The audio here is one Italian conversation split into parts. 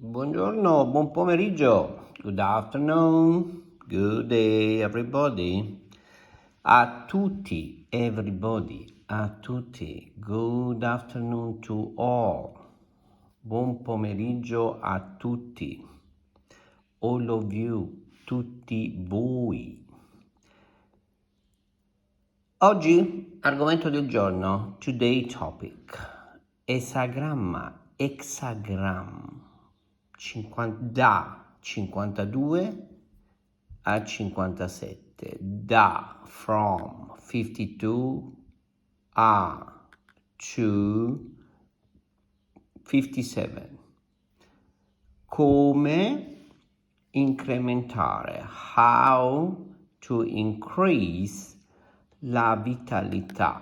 Buongiorno, buon pomeriggio. Good afternoon, good day everybody. A tutti, everybody, a tutti. Good afternoon to all. Buon pomeriggio a tutti. All of you, tutti voi. Oggi, argomento del giorno, today topic. Esagramma, hexagram. Da 52 a 57, da from 52 a to 57. Come incrementare, how to increase la vitalità,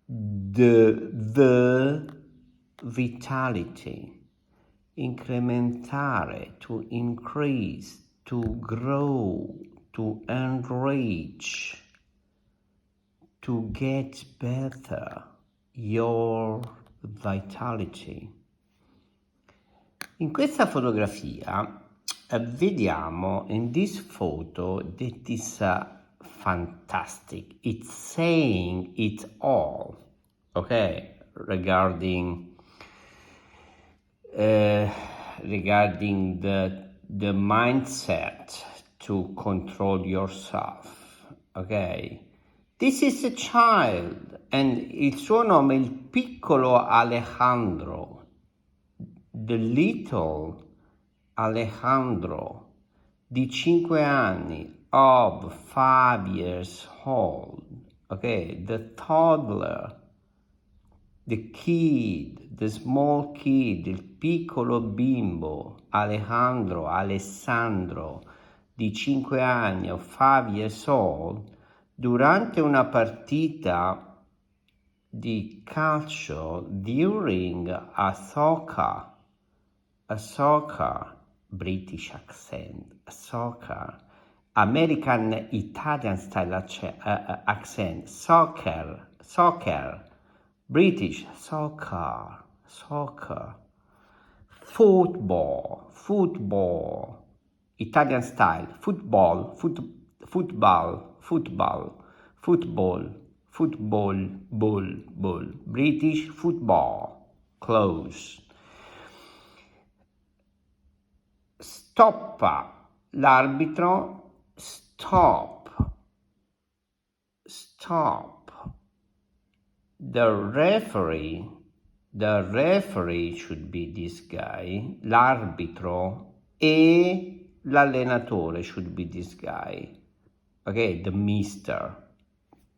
the vitality. Incrementare, to increase, to grow, to enrich, to get better your vitality. In questa fotografia vediamo, in this photo, that is fantastic. It's saying it all, okay, regarding the mindset to control yourself, okay? This is a child, and il suo nome è il piccolo Alejandro, the little Alejandro, di 5 anni, of 5 years old, okay? The toddler, the kid, the small kid, il piccolo bimbo, Alessandro, di 5 anni, of 5 years old, durante una partita di calcio, during a soccer, British accent, soccer, American Italian style accent, soccer, British soccer, football, Italian style, football, ball, British football, close. Stoppa l'arbitro, stop. The referee should be this guy, l'arbitro, e l'allenatore should be this guy, okay, the mister,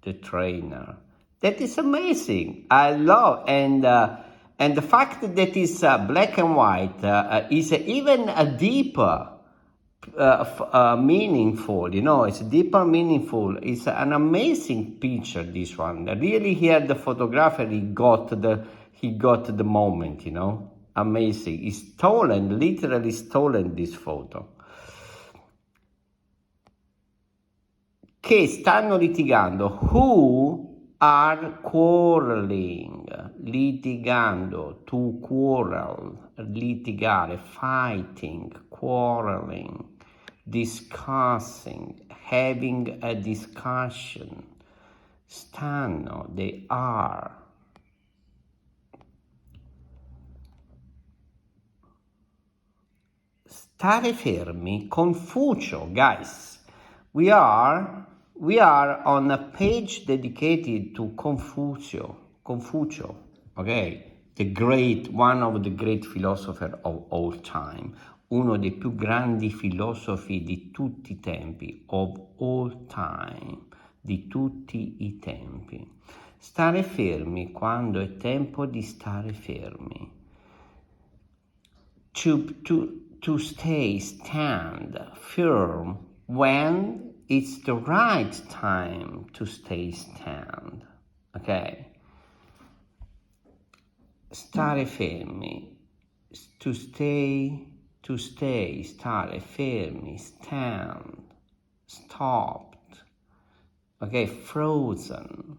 the trainer. That is amazing. I love, and the fact that it's black and white is even a deeper meaningful, it's deeper meaningful. It's an amazing picture, this one. Really, here the photographer, he got the moment, amazing. He's stolen, literally stolen this photo. Che stanno litigando, who are quarreling, litigando, to quarrel, litigare, fighting, quarreling, discussing, having a discussion, stanno, they are. Stare fermi, Confucio, guys. We are on a page dedicated to Confucio, okay? One of the great philosophers of all time, uno dei più grandi filosofi di tutti i tempi, of all time, di tutti i tempi. Stare fermi quando è tempo di stare fermi. To stand firm when it's the right time to stand, okay? Stare fermi, to stay, stare fermi, stand, stopped, okay? Frozen,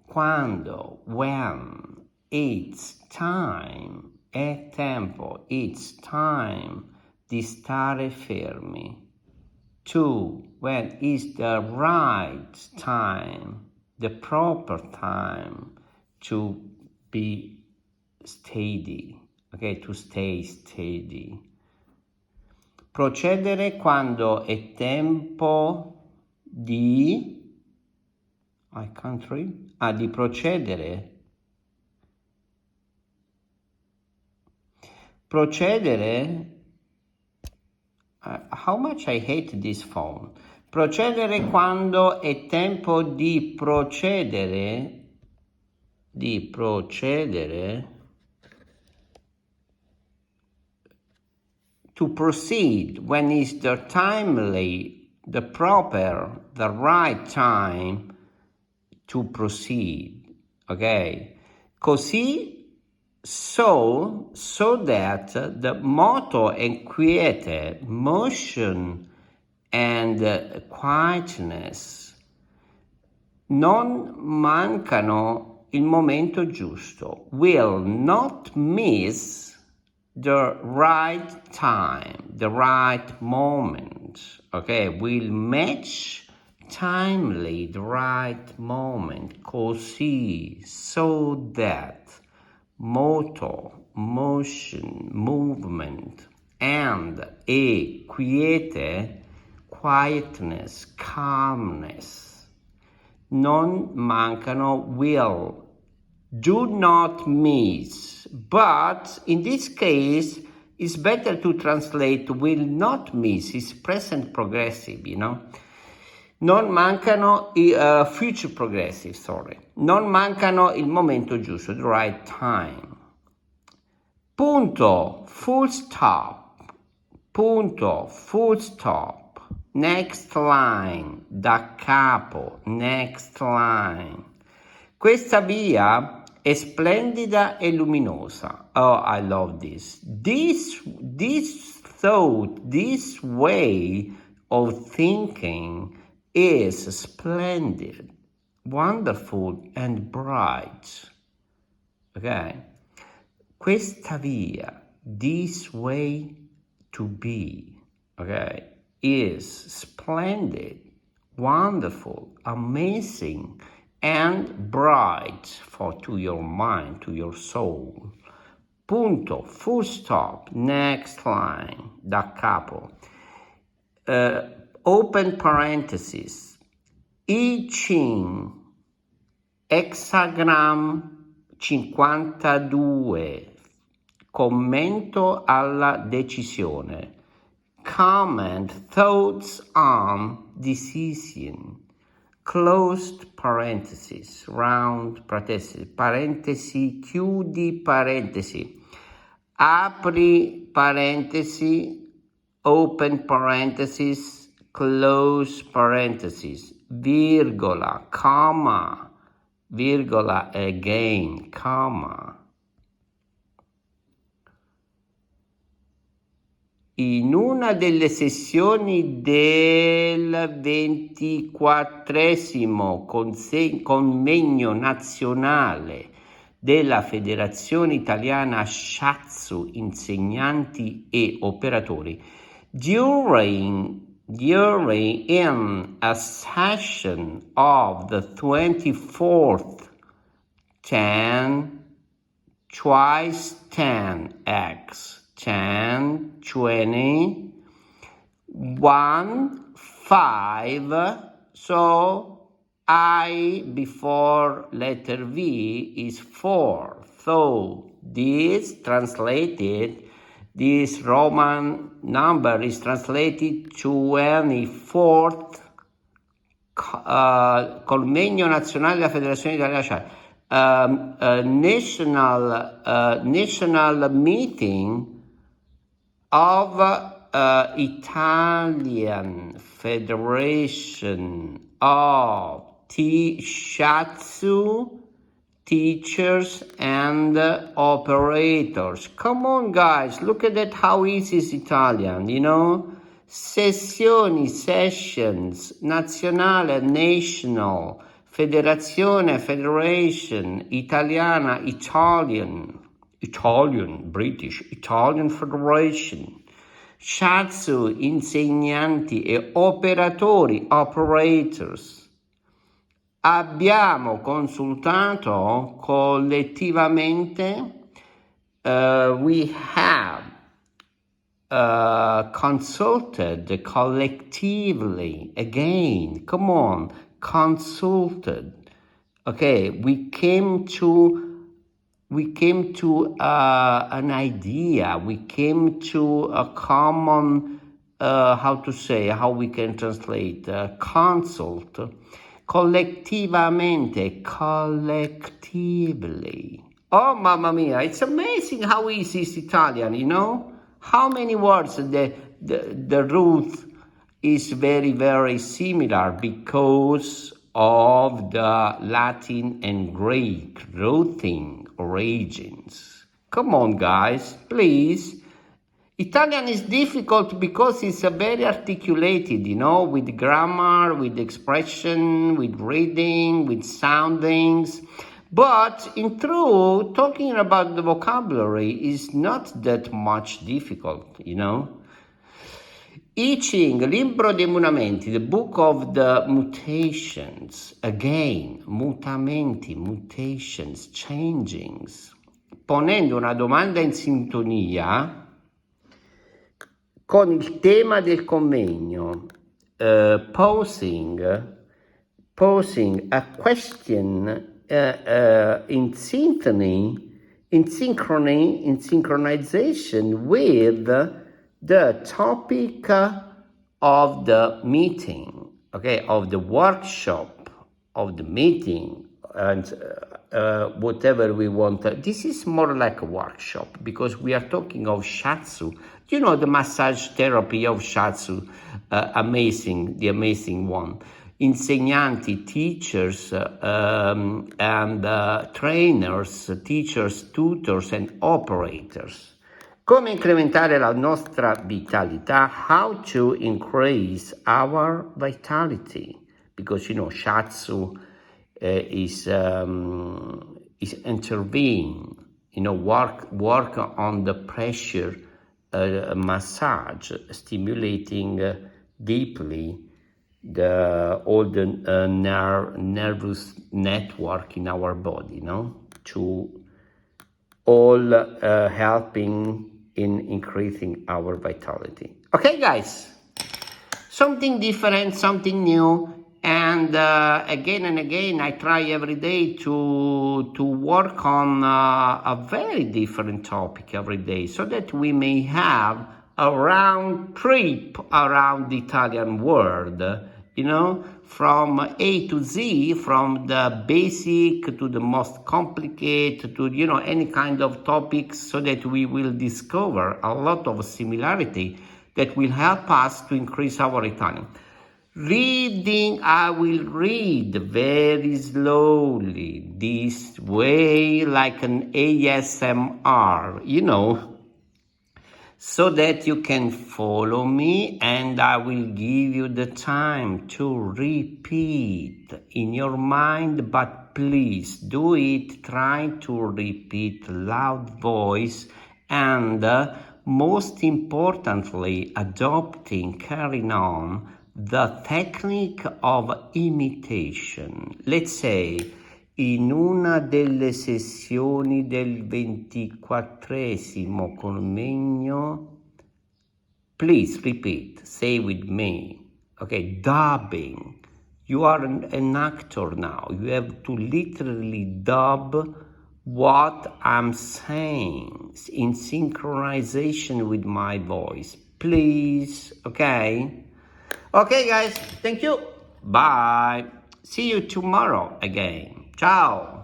quando, when it's time è tempo, it's time di stare fermi. 2, when is the right time, the proper time to be steady, ok? To stay steady. Procedere quando è tempo di... I can't read. Di procedere. Procedere... how much I hate this phone. Procedere quando è tempo di procedere. To proceed, when is the timely, the proper, the right time to proceed, ok? Così, so that the moto and quiete, motion and quietness non mancano il momento giusto, will not miss the right time, the right moment, okay? Will match timely the right moment, così, so that, moto, motion, movement, and quiete, quietness, calmness, non mancano, will, do not miss, but in this case it's better to translate will not miss, it's present progressive, you know. Non mancano future progressive, sorry. Non mancano il momento giusto, the right time. Punto, full stop. Punto, full stop. Next line, da capo, next line. Questa via è splendida e luminosa. Oh, I love this. This thought, this way of thinking is splendid, wonderful and bright. Ok? Questa via, this way to be, ok, is splendid, wonderful, amazing, and bright to your mind, to your soul. Punto, full stop, next line, da capo. Open parenthesis. I Ching, Hexagram 52, commento alla decisione. Comment, thoughts on decision. Closed parenthesis, round parentesi, parentesi, chiudi parentesi, apri parentesi, open parenthesis, close parenthesis, virgola, comma, virgola again, comma. In una delle sessioni del 24esimo convegno nazionale della Federazione Italiana Sciatsu Insegnanti e Operatori, during in a session of the 24th 10 twice 10x 10, 20, 1, 5, so I before letter V is 4. So this translated, this Roman number is translated to 24th Convegno Nazionale della Federazione Italiana Sciatsu. National meeting of Italian Federation of Sciatsu teachers and operators. Come on guys, look at that, how easy is Italian, you know? Sessioni, sessions, nazionale, national, federazione, federation, italiana, Italian. Italian, British, Italian Federation, sciatsu, insegnanti e operatori, operators. Abbiamo consultato collettivamente, we have consulted collectively, again, come on, consulted. Okay, we came to an idea, we came to a common, how we can translate, consult, collectivamente, collectively. Oh, mamma mia, it's amazing how easy is Italian, you know? How many words the root is very, very similar because of the Latin and Greek rooting origins. Come on, guys, please. Italian is difficult because it's a very articulated, you know, with grammar, with expression, with reading, with soundings. But in truth, talking about the vocabulary is not that much difficult, you know. I Ching, Libro dei Mutamenti, the book of the mutations, again, mutamenti, mutations, changings, ponendo una domanda in sintonia con il tema del convegno, posing a question in synchronization with the topic of the meeting, okay, of the workshop, of the meeting, and whatever we want. This is more like a workshop because we are talking of sciatsu. You know, the massage therapy of sciatsu, amazing, the amazing one. Insegnanti, teachers, and trainers, teachers, tutors, and operators. Come incrementare la nostra vitalità? How to increase our vitality? Because, you know, sciatsu is intervene, you know, work on the pressure massage, stimulating deeply all the nervous network in our body, no? To all helping in increasing our vitality. Okay, guys, something different, something new, and again and again, I try every day to work on a very different topic every day, so that we may have a round trip around the Italian world, you know, from A to Z, from the basic to the most complicated, to, you know, any kind of topics, so that we will discover a lot of similarity that will help us to increase our Italian. Reading, I will read very slowly, this way, like an ASMR, you know, so that you can follow me, and I will give you the time to repeat in your mind, but please do it, try to repeat loud voice, and most importantly, adopting, carrying on the technique of imitation. Let's say, in una delle sessioni del 24esimo convegno, please repeat, say with me, okay, dubbing. You are an actor now. You have to literally dub what I'm saying in synchronization with my voice. Please, okay? Okay, guys, thank you. Bye. See you tomorrow again. Ciao.